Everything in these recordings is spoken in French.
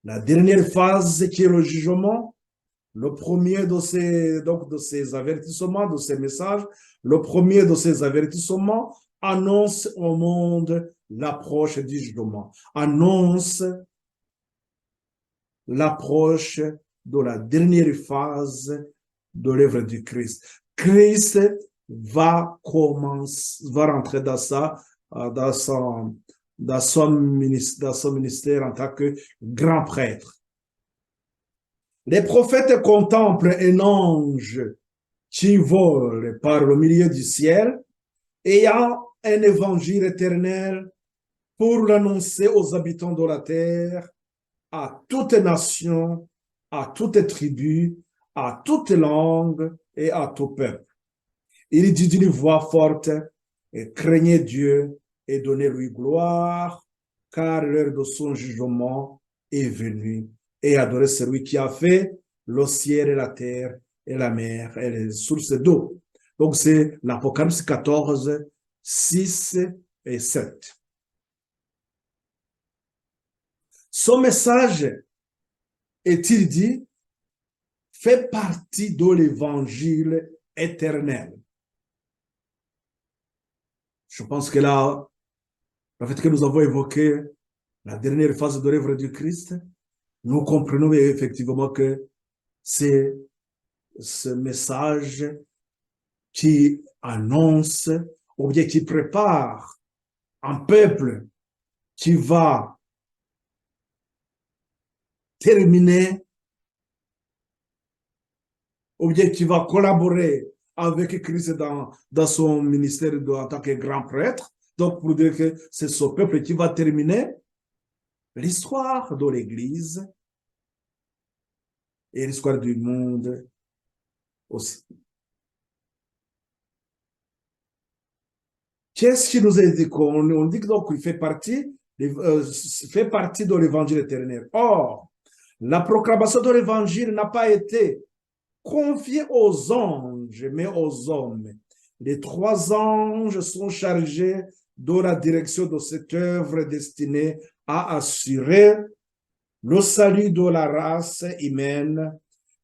La dernière phase qui est le jugement, le premier de ces avertissements, de ces messages, le premier de ces avertissements annonce au monde l'approche du jugement, annonce l'approche de la dernière phase de l'œuvre du Christ. Christ va rentrer dans ça, dans son ministère en tant que grand prêtre. Les prophètes contemplent un ange qui vole par le milieu du ciel, ayant un évangile éternel pour l'annoncer aux habitants de la terre, à toute nation, à toute tribu, à toute langue et à tout peuple. Il dit d'une voix forte, craignez Dieu et donnez-lui gloire, car l'heure de son jugement est venue, et adorez celui qui a fait le ciel et la terre et la mer et les sources d'eau. Donc c'est l'Apocalypse 14, 6 et 7. Son message, est-il dit, fait partie de l'évangile éternel. Je pense que là, le fait que nous avons évoqué la dernière phase de l'œuvre du Christ, nous comprenons effectivement que c'est ce message qui annonce ou bien qui prépare un peuple qui va terminer ou bien qui va collaborer avec Christ dans son ministère en tant que grand prêtre. Donc, pour dire que c'est ce peuple qui va terminer l'histoire de l'Église et l'histoire du monde aussi. Qu'est-ce qui nous est dit? On dit que donc il fait partie de l'évangile éternel. Or, la proclamation de l'évangile n'a pas été confiée aux anges, mais aux hommes. Les 3 anges sont chargés de la direction de cette œuvre destinée à assurer le salut de la race humaine,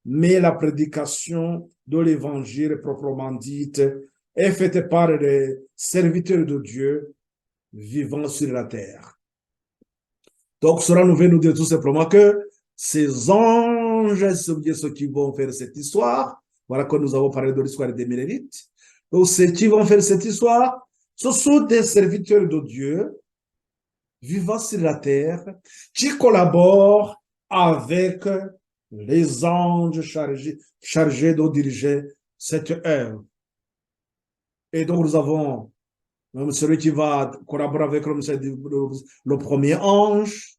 mais la prédication de l'évangile proprement dite est faite par les serviteurs de Dieu vivant sur la terre. Donc, cela nous veut nous dire tout simplement que ces anges, c'est ceux qui vont faire cette histoire. Voilà que nous avons parlé de l'histoire des Mélénites. Donc, ceux qui vont faire cette histoire, ce sont des serviteurs de Dieu vivant sur la terre qui collaborent avec les anges chargés de diriger cette œuvre. Et donc, nous avons celui qui va collaborer avec le premier ange.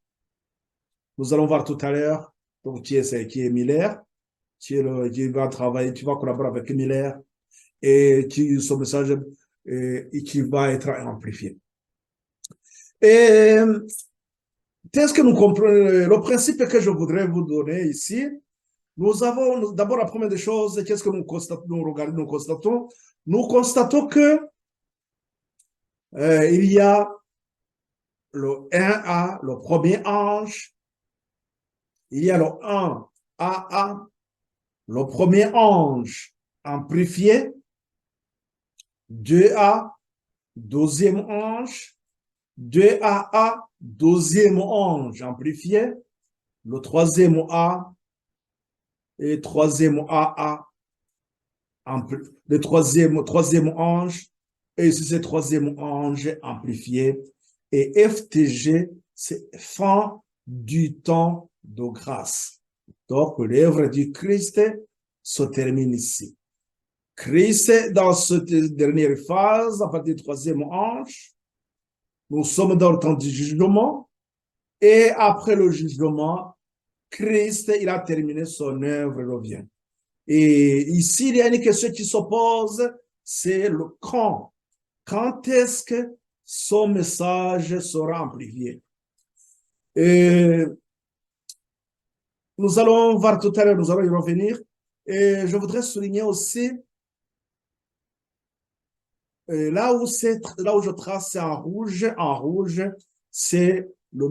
Nous allons voir tout à l'heure, donc qui est Miller, qui va travailler, qui va collaborer avec Miller et son message et qui va être amplifié. Et qu'est-ce que nous comprenons? Le principe que je voudrais vous donner ici, nous avons d'abord la première des choses, qu'est-ce que nous constatons? Nous constatons que il y a le 1A, le premier ange, il y a le 1AA, le premier ange amplifié, 2A, deuxième ange, 2AA, deuxième ange amplifié, le troisième A et troisième AA, le troisième ange, et ici c'est troisième ange amplifié, et FTG, c'est fin du temps de grâce. Donc, l'œuvre du Christ se termine ici. Christ, dans cette dernière phase, à partir du troisième ange, nous sommes dans le temps du jugement, et après le jugement, Christ, il a terminé son œuvre, il revient. Et ici, il y a une question qui s'oppose, c'est le quand. Quand est-ce que son message sera amplifié? Et nous allons voir tout à l'heure, nous allons y revenir. Et je voudrais souligner aussi, là où je trace en rouge, c'est le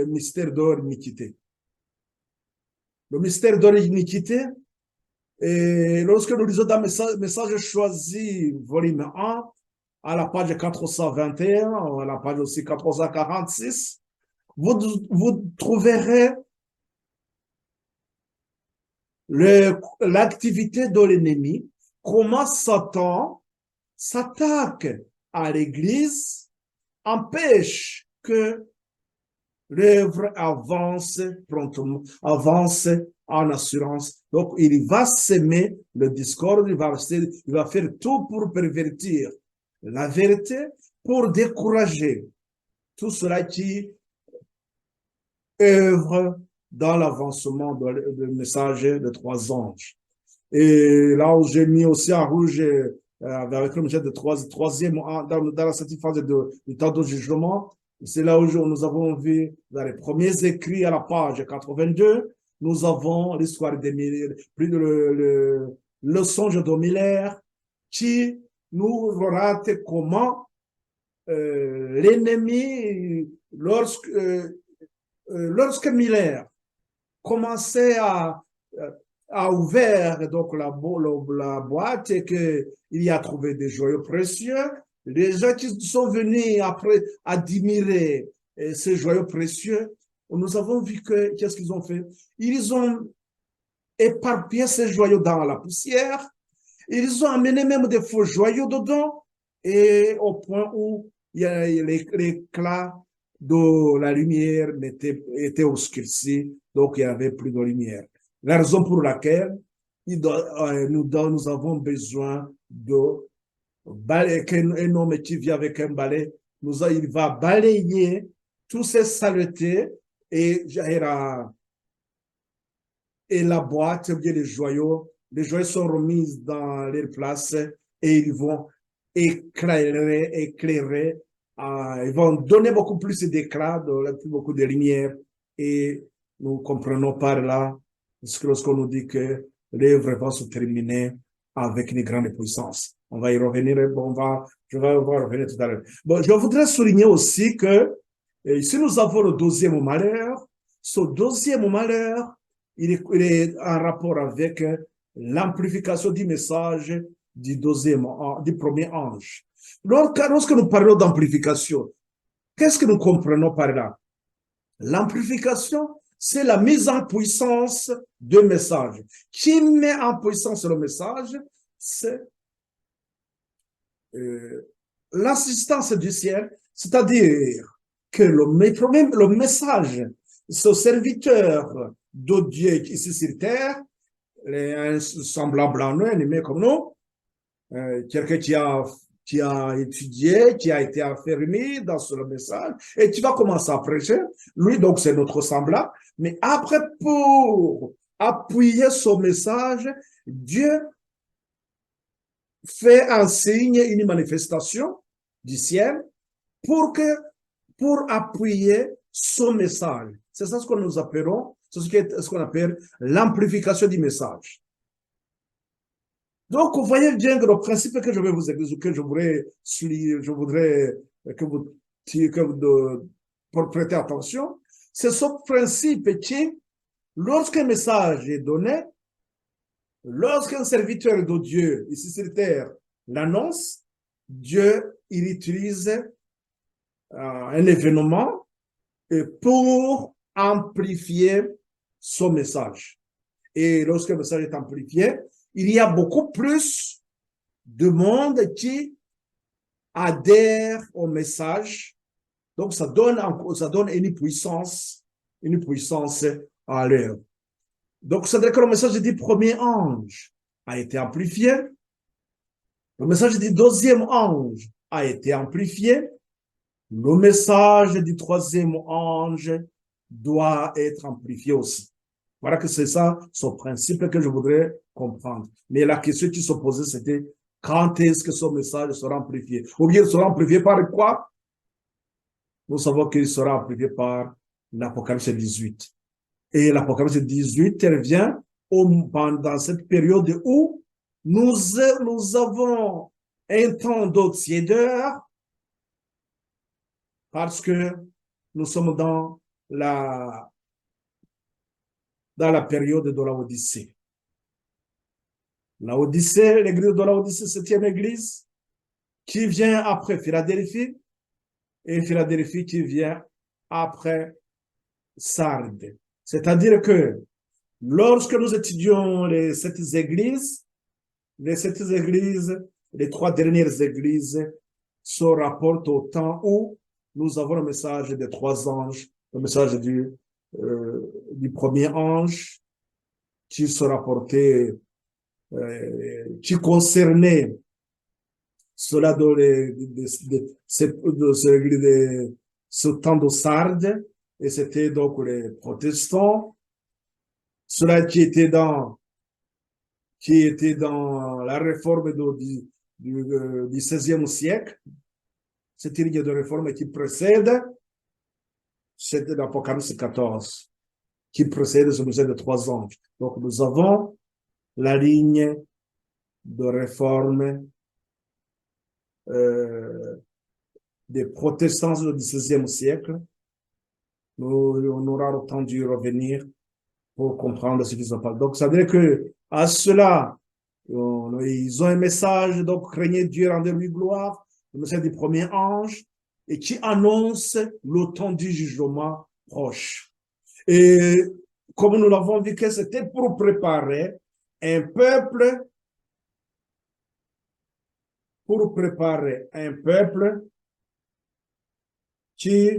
mystère de l'iniquité. Le mystère de l'iniquité, et lorsque nous lisons dans Message choisi, volume 1, à la page 421, à la page aussi 446, vous trouverez l'activité de l'ennemi, comment Satan s'attaque à l'Église, empêche que l'œuvre avance promptement, avance en assurance. Donc, il va s'aimer le discorde, il va faire tout pour pervertir la vérité, pour décourager tout cela qui œuvre dans l'avancement du message de trois anges. Et là où j'ai mis aussi en rouge avec le message de troisième, dans cette phase du temps de jugement, c'est là où nous avons vu dans les premiers écrits à la page 82, nous avons l'histoire des le songe de Miller qui nous relate comment l'ennemi, lorsque Miller commençait à ouvert donc la boîte et qu'il y a trouvé des joyaux précieux, les gens qui sont venus après admirer ces joyaux précieux, nous avons vu que qu'est-ce qu'ils ont fait? Ils ont éparpillé ces joyaux dans la poussière, ils ont amené même des faux joyaux dedans, et au point où il y a l'éclat de la lumière était obscurci, donc il n'y avait plus de lumière. La raison pour laquelle nous avons besoin de balayer, un homme qui vient avec un balai, il va balayer toutes ces saletés et la boîte, bien les joyaux sont remis dans leur place et ils vont éclairer, ils vont donner beaucoup plus d'éclat, beaucoup de lumière et nous comprenons par là lorsqu'on nous dit que l'œuvre va se terminer avec une grande puissance. On va y revenir, je vais revenir tout à l'heure. Bon, je voudrais souligner aussi que si nous avons le deuxième malheur, ce deuxième malheur, il est en rapport avec l'amplification du message du premier ange. Lorsque nous parlons d'amplification, qu'est-ce que nous comprenons par là? L'amplification, c'est la mise en puissance de message. Qui met en puissance le message? C'est l'assistance du ciel, c'est-à-dire que le message, ce serviteur de Dieu ici sur terre, un semblable à nous, un aimé comme nous, quelqu'un qui a étudié, qui a été affermi dans ce message, et qui va commencer à prêcher. Lui, donc, c'est notre semblable. Mais après, pour appuyer son message, Dieu fait un signe, une manifestation du ciel pour appuyer son message. C'est ça ce que nous appelons, c'est ce qu'on appelle l'amplification du message. Donc, vous voyez bien que le principe que je vais vous expliquer, que je voudrais que vous prêtez attention, c'est ce principe qui, lorsqu'un message est donné, lorsqu'un serviteur de Dieu, ici sur terre, l'annonce, Dieu, il utilise un événement pour amplifier son message. Et lorsque le message est amplifié, il y a beaucoup plus de monde qui adhère au message. Donc, ça donne une puissance à l'œuvre. Donc, c'est-à-dire que le message du premier ange a été amplifié. Le message du deuxième ange a été amplifié. Le message du troisième ange doit être amplifié aussi. Voilà que c'est ça, ce principe que je voudrais comprendre. Mais la question qui se posait, c'était quand est-ce que ce message sera amplifié? Ou bien il sera amplifié par quoi? Nous savons qu'il sera amplifié par l'Apocalypse 18. Et l'Apocalypse 18 revient pendant cette période où nous avons un temps de tiédeur parce que nous sommes dans la période de la Odyssée. La Odyssée, l'église de la Odyssée, c'est une église qui vient après Philadelphie et Philadelphie qui vient après Sardes. C'est-à-dire que lorsque nous étudions les sept églises, les trois dernières églises se rapportent au temps où nous avons le message des trois anges, le message du premier ange qui se rapportait, qui concernait cela de ce temps de Sardes, et c'était donc les protestants, cela qui était dans la réforme du XVIe siècle, cette ligne de réforme qui précède, c'est l'Apocalypse 14, qui précède ce message de trois anges. Donc nous avons la ligne de réforme des protestants du XVIe siècle. On aura le temps d'y revenir pour comprendre ce qui se passe. Donc, ça veut dire que à cela, ils ont un message, donc craignez Dieu, rendez-lui gloire, le message du premier ange, et qui annonce le temps du jugement proche. Et comme nous l'avons vu, que c'était pour préparer un peuple, qui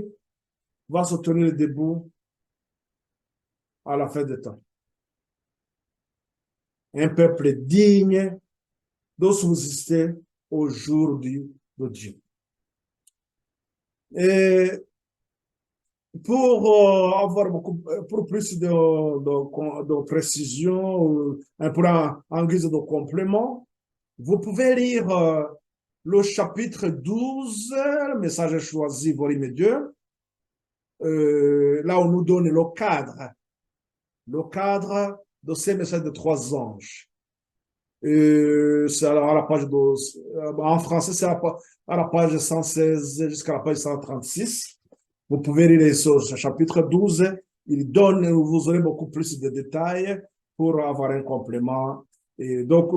va se tenir debout à la fin des temps. Un peuple digne de subsister au jour de Dieu. Et pour avoir pour plus de précision, pour en guise de complément, vous pouvez lire le chapitre 12, le message choisi, volume 2, là on nous donne le cadre de ces messages de trois anges. C'est à la page en français, c'est à la page 116 jusqu'à la page 136. Vous pouvez lire ce chapitre 12. Vous aurez beaucoup plus de détails pour avoir un complément. Et donc,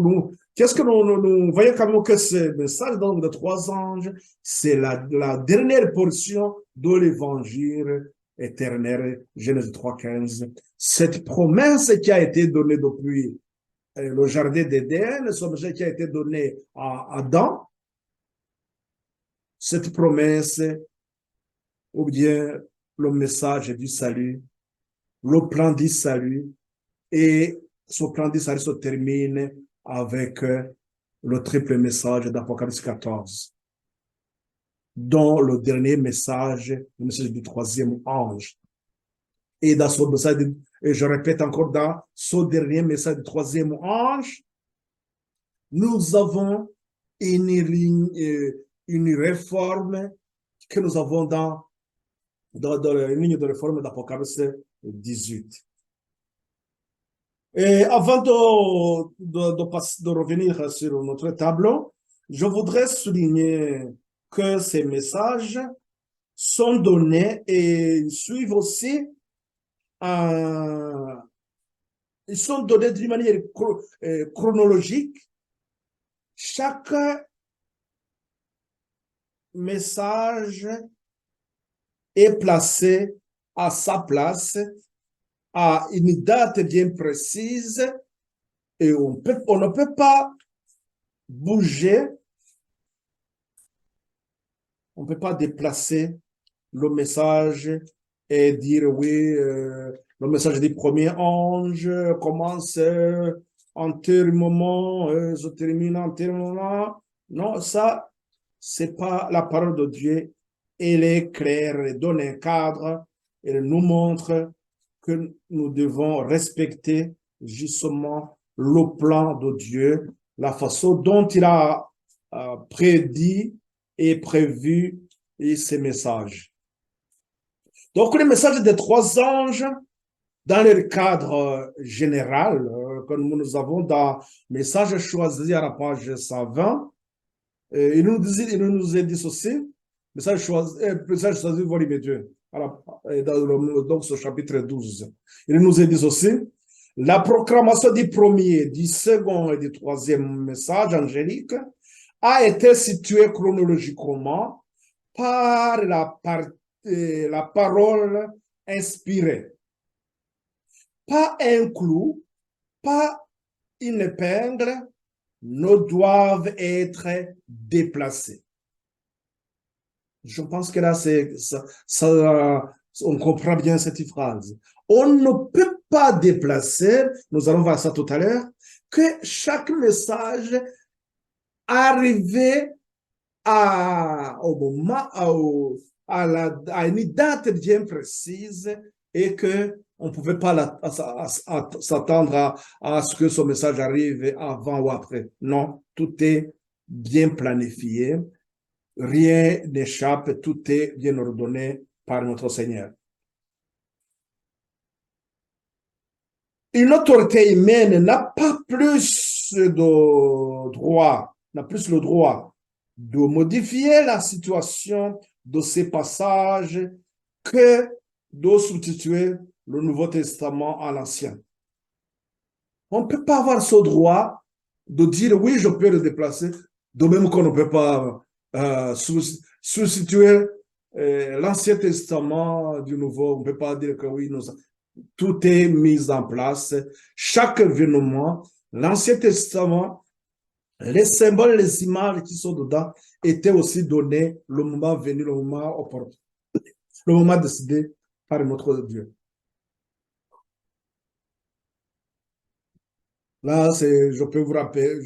qu'est-ce que nous voyons quand même que ce message donc, de trois anges, c'est la dernière portion de l'évangile éternel, Genèse 3,15. Cette promesse qui a été donnée depuis le jardin d'Éden, ce message qui a été donné à Adam, cette promesse, ou bien le message du salut, le plan du salut, et ce plan du salut se termine avec le triple message d'Apocalypse 14, dont le dernier message, le message du troisième ange. Et dans ce message, et je répète encore, dans ce dernier message du troisième ange, nous avons une réforme que nous avons dans la ligne de réforme d'Apocalypse 18. Et avant de revenir sur notre tableau, je voudrais souligner que ces messages sont donnés et suivent aussi ils sont donnés d'une manière chronologique. Chaque message est placé à sa place, à une date bien précise, et on ne peut pas bouger, on ne peut pas déplacer le message et dire oui, le message du premier ange commence en tel moment, se termine en tel moment. Non, ça, c'est pas la parole de Dieu. Elle est claire, elle donne un cadre, elle nous montre que nous devons respecter justement le plan de Dieu, la façon dont il a prédit et prévu ces messages. Donc, les messages des trois anges, dans le cadre général que nous avons dans Message choisi à la page 120, il nous est dit ceci, message choisi volume 2, donc ce chapitre 12. Il nous est dit aussi, la proclamation du premier, du second et du troisième message angélique a été située chronologiquement par la parole inspirée. Pas un clou, pas une épingle ne doivent être déplacés. Je pense que là, on comprend bien cette phrase. On ne peut pas déplacer, nous allons voir ça tout à l'heure, que chaque message arrivé au moment, à une date bien précise et que on ne pouvait pas s'attendre à ce que ce message arrive avant ou après. Non, tout est bien planifié. Rien n'échappe, tout est bien ordonné par notre Seigneur. Une autorité humaine n'a pas plus de droit, n'a plus le droit de modifier la situation de ces passages que de substituer le Nouveau Testament à l'Ancien. On ne peut pas avoir ce droit de dire oui, je peux le déplacer, de même qu'on ne peut pas substituer l'Ancien Testament du Nouveau. On ne peut pas dire que oui, tout est mis en place. Chaque événement, l'Ancien Testament, les symboles, les images qui sont dedans étaient aussi donnés le moment venu, le moment opportun, le moment décidé par notre Dieu. Là, je peux vous rappeler,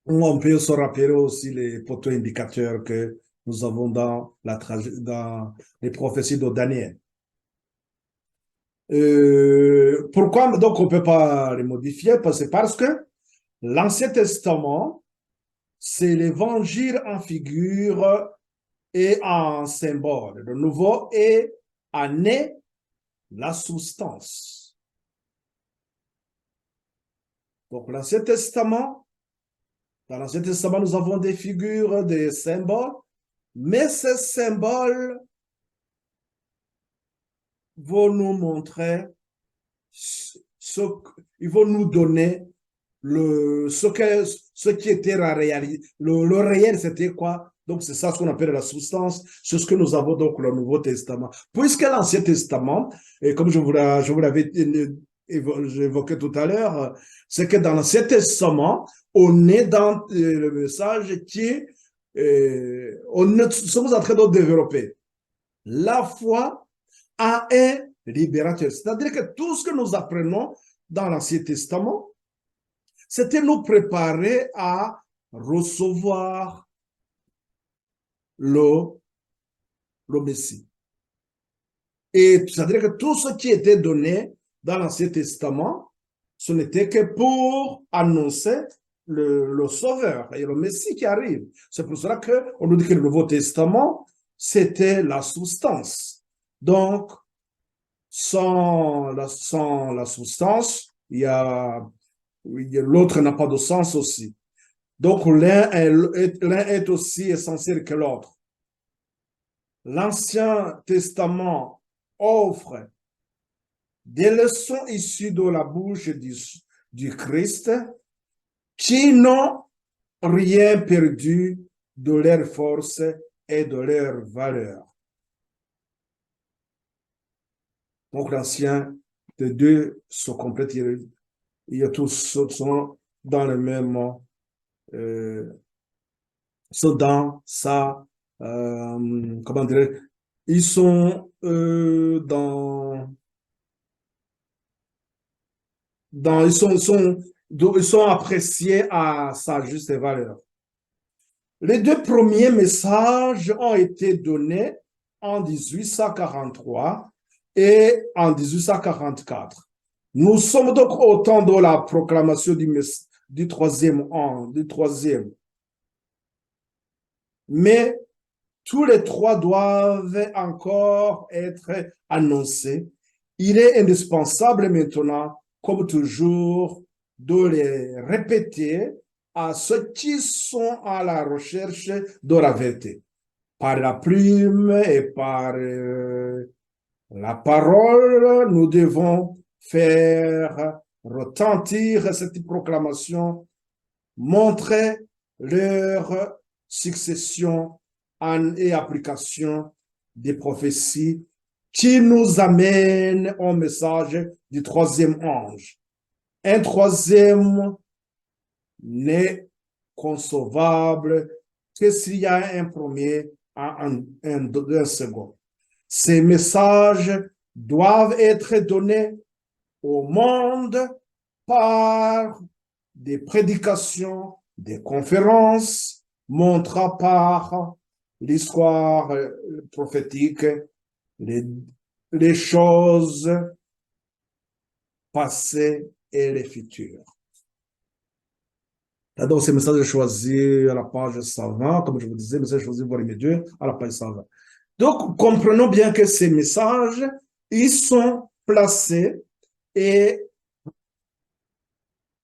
on peut se rappeler aussi les poteaux indicateurs que nous avons dans les prophéties de Daniel. Pourquoi donc on ne peut pas les modifier? Parce que l'Ancien Testament, c'est l'évangile en figure et en symbole. Le Nouveau est en est la substance. Donc l'Ancien Testament, dans l'Ancien Testament, nous avons des figures, des symboles, mais ces symboles vont nous montrer, ils vont nous donner ce qui était la réalité. Le réel, c'était quoi? Donc, c'est ça ce qu'on appelle la substance. C'est ce que nous avons donc le Nouveau Testament. Puisque l'Ancien Testament, et comme je vous l'avais évoqué tout à l'heure, c'est que dans l'Ancien Testament, on est dans le message qui nous sommes en train de développer la foi à un libérateur. C'est-à-dire que tout ce que nous apprenons dans l'Ancien Testament, c'était nous préparer à recevoir le Messie. Et c'est-à-dire que tout ce qui était donné dans l'Ancien Testament, ce n'était que pour annoncer le Sauveur et le Messie qui arrive. C'est pour cela qu'on nous dit que le Nouveau Testament, c'était la substance. Donc, sans la substance, l'autre n'a pas de sens aussi. Donc, l'un est aussi essentiel que l'autre. L'Ancien Testament offre des leçons issues de la bouche du Christ qui n'ont rien perdu de leur force et de leur valeur. Donc, l'Ancien, les deux se complètent. Il y a tous sont dans le même sont dans sa comment dire, ils sont ils sont appréciés à sa juste valeur. Les deux premiers messages ont été donnés en 1843 et en 1844. Nous sommes donc au temps de la proclamation du troisième. Mais tous les trois doivent encore être annoncés. Il est indispensable maintenant, comme toujours, de les répéter à ceux qui sont à la recherche de la vérité. par la plume et par la parole, nous devons faire retentir cette proclamation, montrer leur succession et application des prophéties qui nous amène au message du troisième ange. Un troisième n'est concevable que s'il y a un premier un second. Ces messages doivent être donnés au monde par des prédications, des conférences, montrant par l'histoire prophétique les choses passées et les futures. Donc, ces messages choisis à la page 120, comme je vous disais, messages choisis volume 2 à la page 120. Donc, comprenons bien que ces messages, ils sont placés et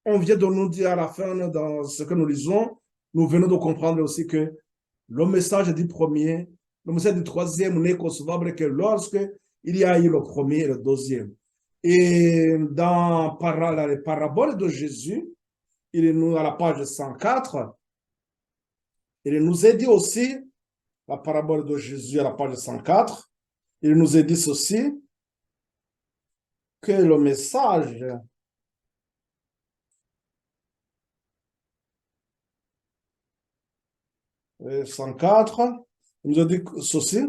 on vient de nous dire à la fin, dans ce que nous lisons, nous venons de comprendre aussi que le message du premier, le message du troisième n'est concevable que lorsque il y a eu le premier et le deuxième. Et dans les paraboles de Jésus, il nous, à la page 104, il nous est dit aussi, la parabole de Jésus à la page 104, il nous est dit ceci, que le message « 104 », il nous a dit ceci,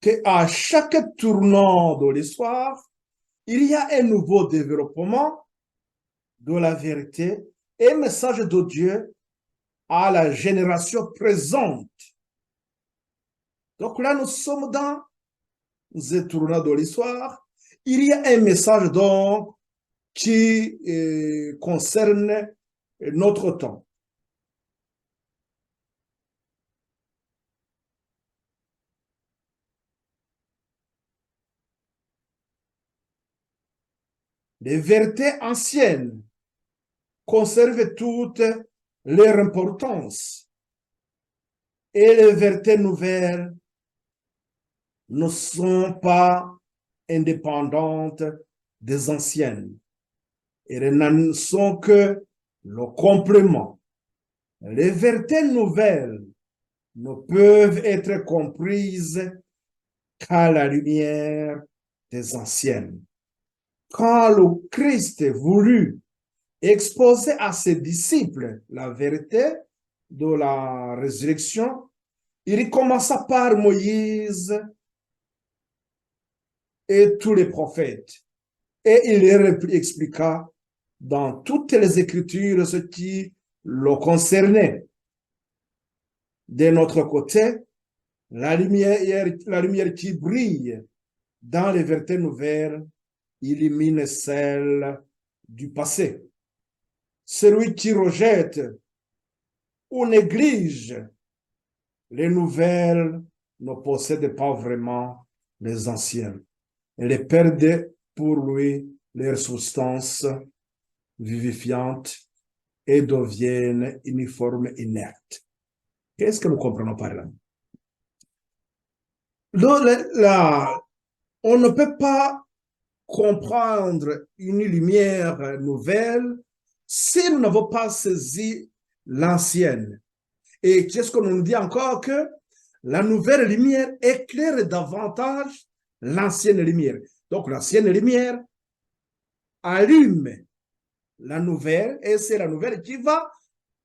qu'à chaque tournant de l'histoire, il y a un nouveau développement de la vérité et message de Dieu à la génération présente. Donc là, nous sommes dans un tournant de l'histoire. Il y a un message donc qui concerne notre temps. Les vérités anciennes conservent toute leur importance et les vérités nouvelles ne sont pas indépendantes des anciennes. Elles n'en sont que le complément. Les vérités nouvelles ne peuvent être comprises qu'à la lumière des anciennes. Quand le Christ voulut exposer à ses disciples la vérité de la résurrection, il commença par Moïse et tous les prophètes. Et il leur expliqua dans toutes les Écritures ce qui le concernait. De notre côté, la lumière qui brille dans les vérités nouvelles illumine celle du passé. Celui qui rejette ou néglige les nouvelles ne possède pas vraiment les anciennes. Elles perdent pour lui leur substance vivifiante et deviennent uniformes, inertes. Qu'est-ce que nous comprenons par là? On ne peut pas comprendre une lumière nouvelle si nous n'avons pas saisi l'ancienne. Et qu'est-ce que nous dit encore? Que la nouvelle lumière éclaire davantage l'ancienne lumière. Donc, l'ancienne lumière allume la nouvelle et c'est la nouvelle qui va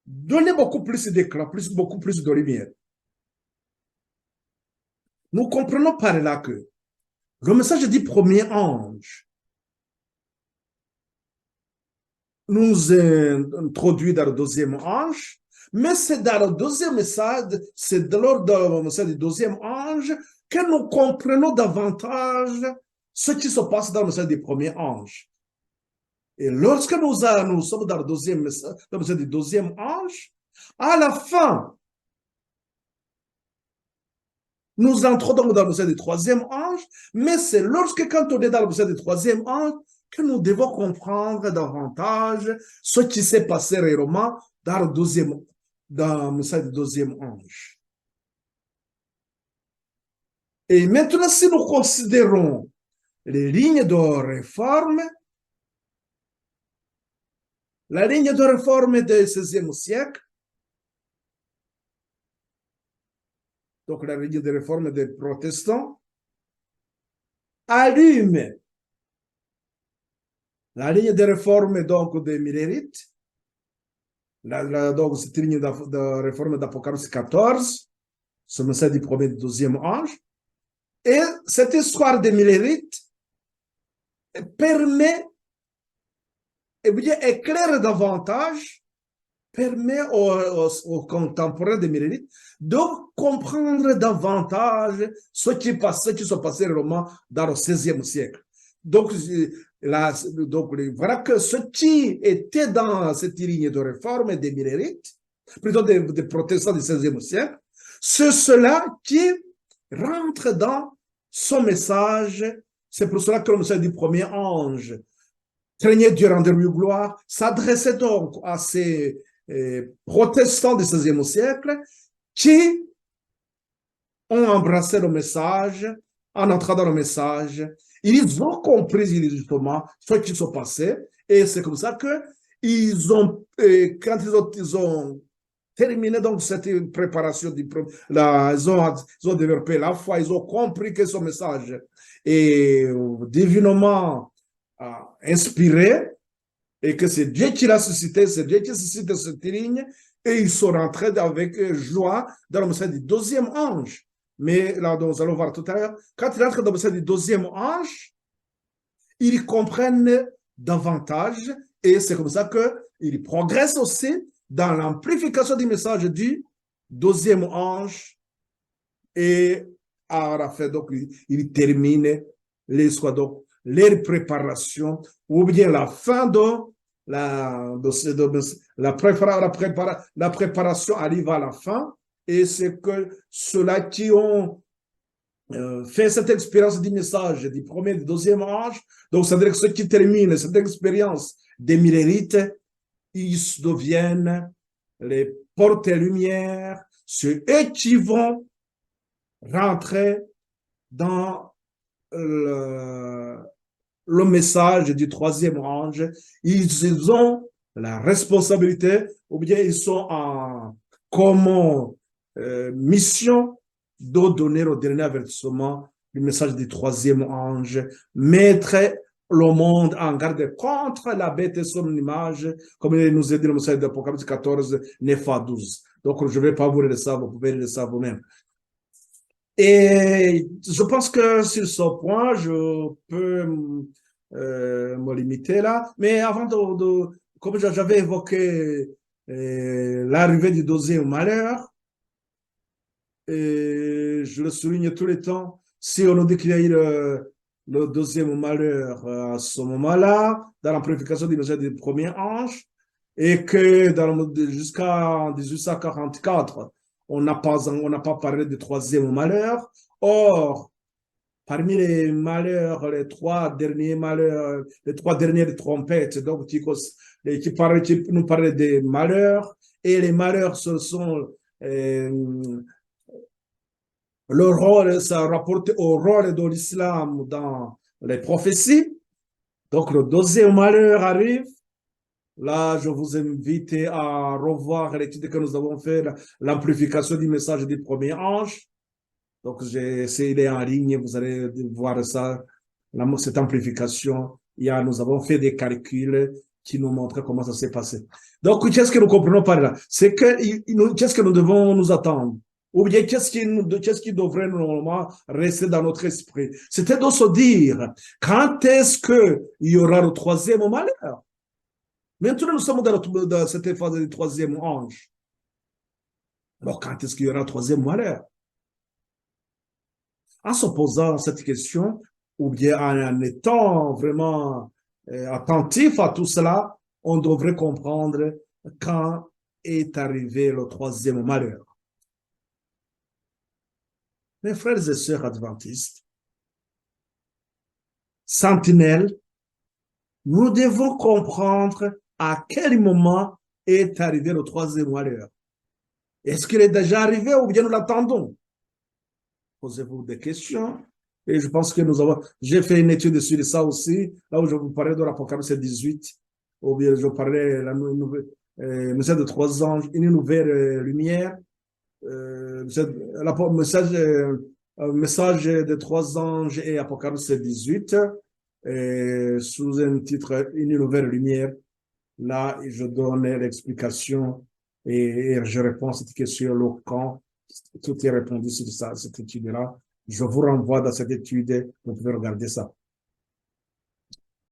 donner beaucoup plus d'éclat, beaucoup plus de lumière. Nous comprenons par là que le message du premier ange nous introduit dans le deuxième ange, mais c'est dans le deuxième message, c'est lors du message du deuxième ange que nous comprenons davantage ce qui se passe dans le message du premier ange. Et lorsque nous sommes dans le deuxième message, dans le message du deuxième ange, à la fin, nous entrons donc dans le message du troisième ange, mais c'est lorsque, quand on est dans le message du troisième ange, que nous devons comprendre davantage ce qui s'est passé réellement dans le message du deuxième ange. Et maintenant, si nous considérons les lignes de réforme, la ligne de réforme du XVIe siècle, donc la ligne de réforme des protestants, allume la ligne de réforme donc des millérites, donc cette ligne de réforme d'Apocalypse 14, ce message du premier et du deuxième ange, et cette histoire des millérites permet, et bien, éclaire davantage, permet aux contemporains des millérites de comprendre davantage ce qui se passait réellement dans le XVIe siècle. Donc, voilà que ce qui était dans cette ligne de réforme des millérites, plutôt des protestants du XVIe siècle, c'est cela qui rentre dans son message. C'est pour cela que le message du premier ange, craignez Dieu, rendez-lui gloire, s'adressait donc à ces protestants du XVIe siècle qui ont embrassé le message, en entrant dans le message, ils ont compris justement ce qui se passait, et c'est comme ça que quand ils ont terminé donc cette préparation, ils ont développé la foi, ils ont compris que ce message est divinement inspiré, et que c'est Dieu qui l'a suscité, c'est Dieu qui suscite cette ligne, et ils sont rentrés avec joie dans le message du deuxième ange. Mais là, nous allons voir tout à l'heure, quand ils entrent dans le message du deuxième ange, ils comprennent davantage, et c'est comme ça qu'ils progressent aussi dans l'amplification du message du deuxième ange, et à la fin, donc, ils terminent les préparations, ou bien la fin de la préparation arrive à la fin, et c'est que ceux-là qui ont fait cette expérience du message du premier et du deuxième ange, donc c'est-à-dire que ceux qui terminent cette expérience des millérites, ils deviennent les porte-lumière, ceux qui vont rentrer dans le message du troisième ange. Ils ont la responsabilité, ou bien ils sont en comme mission de donner au dernier avertissement le message du troisième ange, mettre le monde en garde contre la bête et son image, comme il nous a dit le message d'Apocalypse 14, 9 à 12. Donc, je ne vais pas vous lire ça, vous pouvez lire ça vous-même. Et je pense que sur ce point, je peux me limiter là. Mais avant comme j'avais évoqué l'arrivée du deuxième malheur, et je le souligne tous les temps, si on nous dit qu'il y a eu le deuxième malheur à ce moment-là, dans la purification du message du premier ange, et que jusqu'en 1844, on n'a pas parlé du troisième malheur. Or, parmi les malheurs, les trois derniers malheurs, les trois dernières trompettes, donc qui nous parlaient des malheurs, et les malheurs, ce sont le rôle, ça rapporte au rôle de l'islam dans les prophéties. Donc, le deuxième malheur arrive. Là, je vous invite à revoir l'étude que nous avons fait, l'amplification du message du premier ange. Donc, il est en ligne, vous allez voir ça, cette amplification. Nous avons fait des calculs qui nous montrent comment ça s'est passé. Donc, qu'est-ce que nous comprenons par là? C'est qu'est-ce que nous devons nous attendre? Ou bien, qu'est-ce qui devrait normalement rester dans notre esprit? C'était de se dire, quand est-ce qu'il y aura le troisième malheur? Maintenant, nous sommes dans cette phase du troisième ange. Alors, quand est-ce qu'il y aura le troisième malheur? En se posant cette question, ou bien en étant vraiment attentif à tout cela, on devrait comprendre quand est arrivé le troisième malheur. Mes frères et sœurs adventistes, sentinelles, nous devons comprendre à quel moment est arrivé le troisième malheur. Est-ce qu'il est déjà arrivé ou bien nous l'attendons? Posez-vous des questions. Et je pense que j'ai fait une étude sur ça aussi, là où je vous parlais de l'Apocalypse 18, ou bien je parlais de la nouvelle, message de trois anges, une nouvelle lumière, message de trois anges et Apocalypse 18, sous un titre, une nouvelle lumière. Là, je donne l'explication et je réponds à cette question, le quand. Tout est répondu sur ça, cette étude-là. Je vous renvoie dans cette étude, vous pouvez regarder ça.